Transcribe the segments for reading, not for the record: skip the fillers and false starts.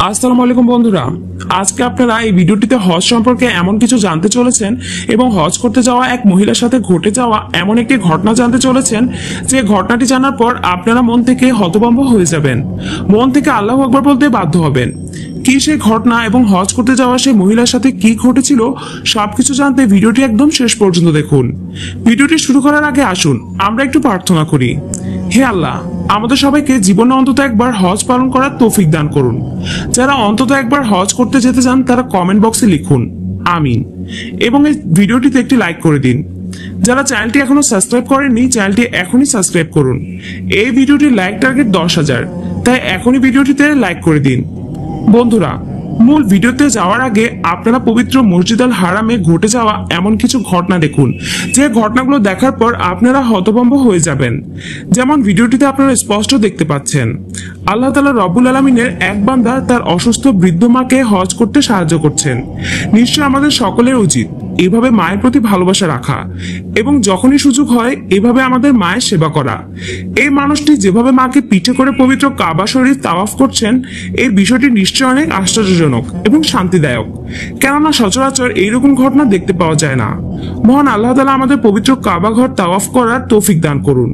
আসসালামু আলাইকুম বন্ধুরা, আজকে আপনারা এই ভিডিওটিতে হজ সম্পর্কে এমন কিছু জানতে চলেছেন এবং হজ করতে যাওয়া এক মহিলার সাথে ঘটে যাওয়া এমন একটি ঘটনা জানতে চলেছেন যে ঘটনাটি জানার পর আপনারা মন থেকে হতভম্ব হয়ে যাবেন, মন থেকে আল্লাহু আকবার বলতে বাধ্য হবেন। কি সেই ঘটনা এবং হজ করতে যাওয়া সেই মহিলার সাথে কি ঘটেছিল সবকিছু জানতে ভিডিওটি একদম শেষ পর্যন্ত দেখুন। ভিডিওটি শুরু করার আগে আসুন আমরা একটু প্রার্থনা করি। হে আল্লাহ, আমাদের সবাইকে জীবনে অন্তত একবার হজ পালন করার তৌফিক দান করুন। যারা অন্তত একবার হজ করতে যেতে চান তারা কমেন্ট বক্সে লিখুন আমিন এবং এই ভিডিওটিতে একটি লাইক করে দিন। যারা চ্যানেলটি এখনো সাবস্ক্রাইব করেননি চ্যানেলটি এখনই সাবস্ক্রাইব করুন। এই ভিডিওটির লাইক টার্গেট 10,000, তাই এখনই ভিডিওটিতে লাইক করে দিন। বন্ধুরা, মূল ভিডিওতে যাওয়ার আগে আপনারা পবিত্র মসজিদ আল হারামে ঘটে যাওয়া এমন কিছু ঘটনা দেখুন যে ঘটনাগুলো দেখার পর আপনারা হতভম্ব হয়ে যাবেন। যেমন ভিডিওটিতে আপনারা স্পষ্ট দেখতে পাচ্ছেন আল্লাহ তাআলা রব্বুল আলামিনের এক বান্দা তার অসুস্থ বৃদ্ধ মাকে হজ করতে সাহায্য করছেন। নিশ্চয় আমাদের সকলের উচিত এভাবে মায়ের প্রতি ভালোবাসা রাখা এবং যখনই সুযোগ হয় এভাবে আমাদের মায়ের সেবা করা। এই মানুষটি যেভাবে মাকে পিঠে করে পবিত্র কাবা শরীফ তাওয়াফ করছেন এই বিষয়টি নিশ্চয় অনেক আশ্চর্যজনক এবং শান্তিদায়ক, কেননা সচরাচর এইরকম ঘটনা দেখতে পাওয়া যায় না। মহান আল্লাহ তাআলা আমাদের পবিত্র কাবা ঘর তাওয়াফ করার তৌফিক দান করুন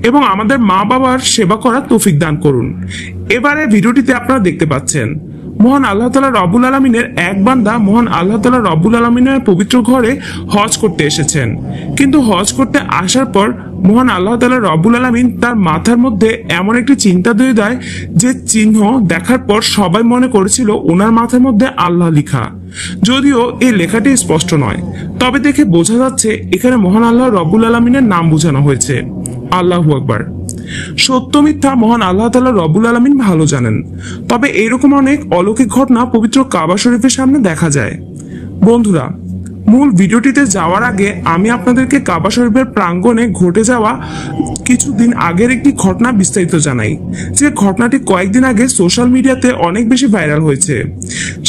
এবং আমাদের মা বাবার সেবা করার তৌফিক দান করুন। এবারে ভিডিওটিতে আপনারা দেখতে পাচ্ছেন মহান আল্লাহ তাআলা রব্বুল আলামিনের এক বান্দা মহান আল্লাহ তাআলা রব্বুল আলামিনের পবিত্র ঘরে হজ করতে এসেছেন, কিন্তু হজ করতে আসার পর মহান আল্লাহ তাআলা রব্বুল আলামিন তার মাথার মধ্যে এমন একটি চিন্তা দিয়ে দেয় যে চিহ্ন দেখার পর সবাই মনে করেছিল ওনার মাথার মধ্যে আল্লাহ লেখা, যদিও এই লেখাটি স্পষ্ট নয়, তবে দেখে বোঝা যাচ্ছে এখানে মহান আল্লাহ রব্বুল আলামিনের নাম বোঝানো হয়েছে। আল্লাহু আকবার। সত্য মিথ্যা মহান আল্লাহ তাআলা রব্বুল আলামিন ভালো জানেন, তবে এরকম অনেক অলৌকিক ঘটনা পবিত্র কাবা শরীফের সামনে দেখা যায়। বন্ধুরা, মূল ভিডিওটিতে যাওয়ার আগে আমি আপনাদেরকে কাবা শরীফের প্রাঙ্গণে ঘটে যাওয়া কিছুদিন আগের একটি ঘটনা বিস্তারিত জানাই, যে ঘটনাটি কয়েকদিন আগে সোশ্যাল মিডিয়াতে অনেক বেশি ভাইরাল হয়েছে।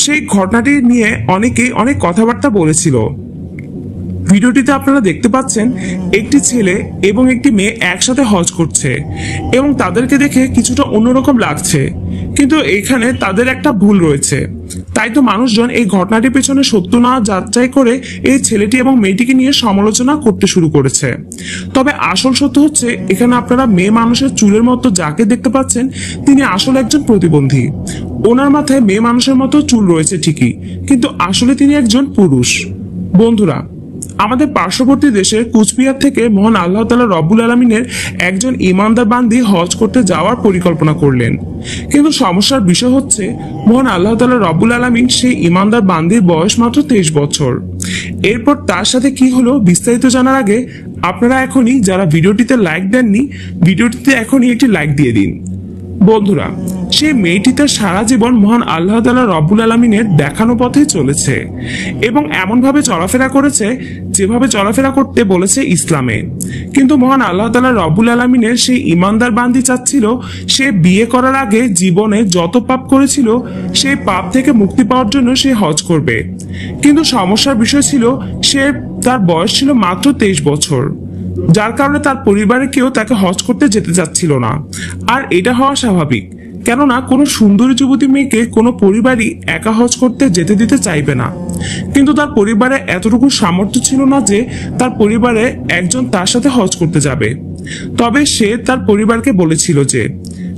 সেই ঘটনাটি নিয়ে অনেকেই অনেক কথাবার্তা বলেছিল। ভিডিওটিতে আপনারা দেখতে পাচ্ছেন একটি ছেলে এবং একটি মেয়ে একসাথে হজ করছে এবং তাদেরকে দেখে কিছুটা অন্যরকম লাগছে, কিন্তু এখানে তাদের একটা ভুল রয়েছে। তাই তো মানুষজন এই ঘটনাটির পেছনে সত্য না যাচাই করে এই ছেলেটি এবং মেয়েটিকে নিয়ে সমালোচনা করতে শুরু করেছে। তবে আসল সত্য হচ্ছে এখানে আপনারা মেয়ে মানুষের চুলের মতো যাকে দেখতে পাচ্ছেন তিনি আসলে একজন প্রতিবন্ধী। ওনার মাথায় মেয়ে মানুষের মতো চুল রয়েছে ঠিকই, কিন্তু আসলে তিনি একজন পুরুষ। বন্ধুরা, আমাদের পার্শ্ববর্তী দেশের কুচবিহার থেকে মহান আল্লাহ তাআলা রব্বুল আলামিনের একজন ইমানদার বান্দি হজ করতে যাওয়ার পরিকল্পনা করলেন, কিন্তু সমস্যার বিষয় হচ্ছে মহান আল্লাহ তাআলা রব্বুল আলামিন সেই ইমানদার বান্দির বয়স মাত্র 23 বছর। এরপর তার সাথে কি হলো বিস্তারিত জানার আগে আপনারা এখনই যারা ভিডিওটিতে লাইক দেননি ভিডিওটিতে এখনই একটি লাইক দিয়ে দিন। বন্ধুরা, সেই মেয়েটি তার সারা জীবন মহান আল্লাহ তাআলা রব্বুল আলামিনের দেখানো পথে চলেছে এবং এমন ভাবে চলাফেরা করেছে যেভাবে চলাফেরা করতে বলেছে ইসলামে, কিন্তু মহান আল্লাহ তাআলা রব্বুল আলামিনের সেই ইমানদার বান্দি চাচ্ছিল সে বিয়ে করার আগে জীবনে যত পাপ করেছিল সেই পাপ থেকে মুক্তি পাওয়ার জন্য সে হজ করবে, কিন্তু সমস্যার বিষয় ছিল তার বয়স ছিল মাত্র 23 বছর, যার কারণে তার পরিবারের কেউ তাকে হজ করতে যেতে চাচ্ছিল না। আর এটা হওয়া স্বাভাবিক, কেননা কোনো সুন্দরী যুবতী মেয়েকে কোনো পরিবারই একা হজ করতে যেতে দিতে চাইবে না, কিন্তু তার পরিবারে এতটুকু সামর্থ্য ছিল না যে তার পরিবারে একজন তার সাথে হজ করতে যাবে। তবে সে তার পরিবারকে বলেছিল যে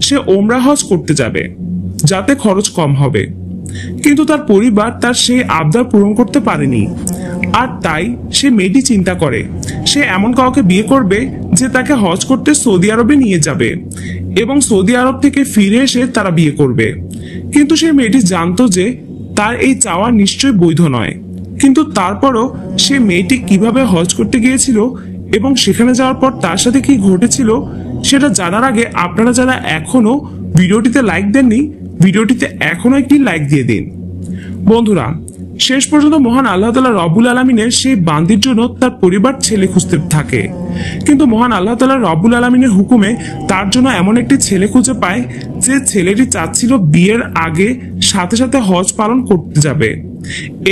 সে ওমরা হজ করতে যাবে যাতে খরচ কম হবে, কিন্তু তার পরিবার তার সেই আবদার পূরণ করতে পারেনি। আর তাই সে মেয়েটি চিন্তা করে সে এমন কাউকে বিয়ে করবে যে তাকে হজ করতে সৌদি আরবে নিয়ে যাবে এবং সৌদি আরব থেকে ফিরে এসে তারা বিয়ে করবে। কিন্তু সে মেয়েটি জানতো যে তার এই চাওয়া নিশ্চয় বৈধ নয়, কিন্তু তারপরও সে মেয়েটি কিভাবে হজ করতে গিয়েছিল এবং সেখানে যাওয়ার পর তার সাথে কি ঘটেছিল সেটা জানার আগে আপনারা যারা এখনো ভিডিওটিতে লাইক দেননি ভিডিওটিতে এখনো একটি লাইক দিয়ে দিন। বন্ধুরা, শেষ পর্যন্ত মহান আল্লাহ তাআলা রব্বুল আলামিনের সেই বান্দির জন্য তার পরিবার ছেলে খুঁজতে থাকে, কিন্তু মহান আল্লাহ তাআলা রব্বুল আলামিনের হুকুমে তার জন্য এমন একটি ছেলে খুঁজে পায় যে ছেলেটি চাচ্ছিল বিয়ের আগে সাথে সাথে হজ পালন করতে যাবে।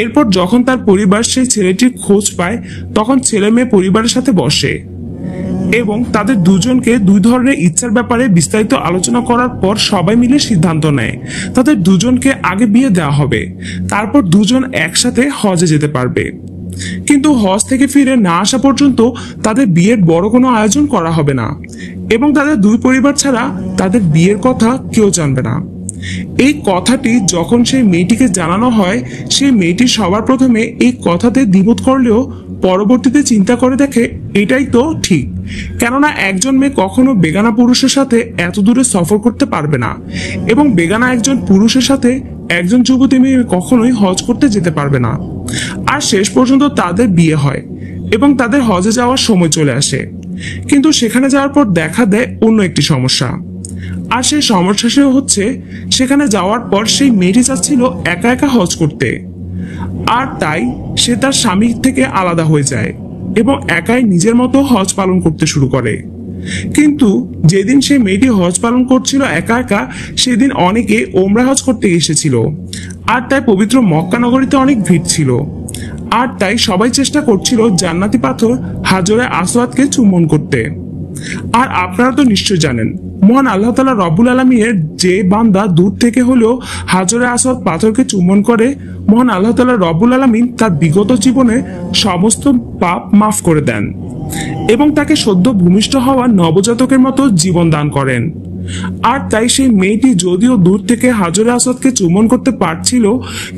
এরপর যখন তার পরিবার সেই ছেলেটির খোঁজ পায় তখন ছেলে মেয়ে পরিবারের সাথে বসে এবং তাদের দুজনকে দুই ধরনের ইচ্ছার ব্যাপারে বিস্তারিত আলোচনা করার পর সবাই মিলে সিদ্ধান্ত নেয় তাদের দুজনকে আগে বিয়ে দেওয়া হবে, তারপর দুজন একসাথে হজে যেতে পারবে। কিন্তু হজ থেকে ফিরে না আসা পর্যন্ত তাদের বিয়ের বড় কোনো আয়োজন করা হবে না এবং তাদের দুই পরিবার ছাড়া তাদের বিয়ের কথা কেউ জানবে না। এই কথাটি যখন সেই মেয়েটিকে জানানো হয়, সেই মেয়েটি সবার প্রথমে এই কথাতে দ্বিমত করলেও পরবর্তীতে চিন্তা করে দেখে এটাই তো ঠিক, কেননা একজন মেয়ে কখনো বেগানা পুরুষের সাথে এত দূরে সফর করতে পারবে না এবং বেগানা একজন পুরুষের সাথে একজন যুবতী মেয়ে কখনোই হজ করতে যেতে পারবে না। আর শেষ পর্যন্ত তাদের বিয়ে হয় এবং তাদের হজে যাওয়ার সময় চলে আসে। কিন্তু সেখানে যাওয়ার পর দেখা দেয় অন্য একটি সমস্যা। আর সেই সমস্যা হচ্ছে, সেখানে যাওয়ার পর সেই মেয়েটি চাচ্ছিল একা একা হজ করতে, আর তাই সে তার স্বামী থেকে আলাদা হয়ে যায় এবং একাই নিজের মতো হজ পালন করতে শুরু করে। কিন্তু যেদিন সেই মেয়েটি হজ পালন করছিল একা একা, সেদিন অনেকে ওমরা হজ করতে এসেছিল, আর তাই পবিত্র মক্কা নগরীতে অনেক ভিড় ছিল। আর তাই সবাই চেষ্টা করছিল জান্নাতি পাথর হাজরে আসওয়াদকে চুম্বন করতে। আর আপনারা তো নিশ্চয় জানেন, মহান আল্লাহ তাআলা রব্বুল আলামিনের যে বান্দা দূর থেকে হলেও হাজরে আসওয়াদ পাথরকে চুম্বন করে, মহান আল্লাহ তাআলা রব্বুল আলামিন তার বিগত জীবনে সমস্ত পাপ মাফ করে দেন এবং তাকে সদ্য ভূমিষ্ঠ হওয়া নবজাতকের মতো জীবন দান করেন। আর তাই সেই মেয়েটি যদিও দূর থেকে হাজরে আসওয়াদকে চুম্বন করতে পারছিল,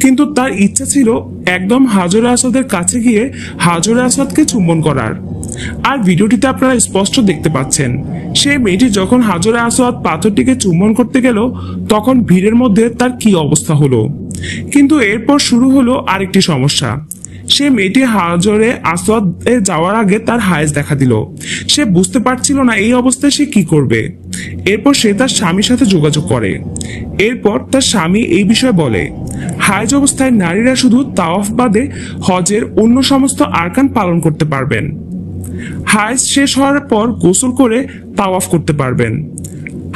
কিন্তু তার ইচ্ছা ছিল একদম হাজরে আসওয়াদের কাছে গিয়ে হাজরে আসওয়াদকে চুম্বন করার। আর ভিডিওটিতে আপনারা স্পষ্ট দেখতে পাচ্ছেন, সেই মেয়েটি যখন হাজরে আসওয়াদ পাথরটিকে চুম্বন করতে গেল, তখন ভিড়ের মধ্যে তার কি অবস্থা হলো। কিন্তু এরপর শুরু হলো আরেকটি সমস্যা। সে মেয়েটি হাজরে আসওয়াদে যাওয়ার আগে তার হায়েজ দেখা দিল। সে বুঝতে পারছিল না এই অবস্থায় সে কি করবে। এরপর সে তার স্বামীর সাথে যোগাযোগ করে। এরপর তার স্বামী এই বিষয়ে বলে, হায়েজ অবস্থায় নারীরা শুধু তাওয়াফ বাদে হজের অন্য সমস্ত আরকান পালন করতে পারবেন। হায়েজ শেষ হওয়ার পর গোসল করে তাওয়াফ করতে পারবেন।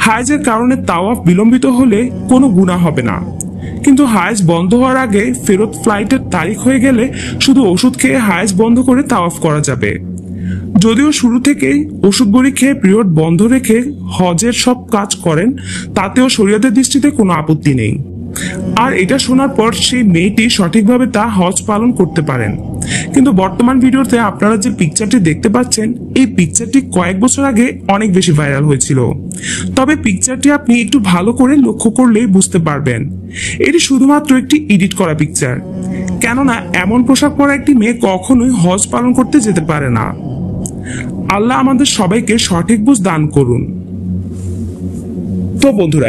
হায়েজের কারণে তাওয়াফ বিলম্বিত হলে কোনো গুনাহ হবে না, কিন্তু হায়েজ বন্ধ হওয়ার আগে ফেরত ফ্লাইটের তারিখ হয়ে গেলে শুধু ওষুধ খেয়ে হায়েজ বন্ধ করে তাওয়াফ করা যাবে। যদিও শুরু থেকেই ওষুধ বড়ি খেয়ে পিরিয়ড বন্ধ রেখে হজের সব কাজ করেন, তাতেও শরীয়তের দৃষ্টিতে কোনো আপত্তি নেই। আর এটা শোনার পর সেই মেয়েটি সঠিকভাবে তা হজ পালন করতে পারেন। কিন্তু বর্তমান ভিডিওতে আপনারা যে পিকচারটি দেখতে পাচ্ছেন, এই পিকচারটি কয়েক বছর আগে অনেক বেশি ভাইরাল হয়েছিল। তবে পিকচারটি আপনি একটু ভালো করে লক্ষ্য করলেই বুঝতে পারবেন এটি শুধুমাত্র একটি এডিট করা পিকচার, কেননা এমন পোশাক পরা একটি মেয়ে কখনোই হজ পালন করতে যেতে পারে না। আল্লাহ আমাদের সবাইকে সঠিক বুঝ দান করুন। তো বন্ধুরা,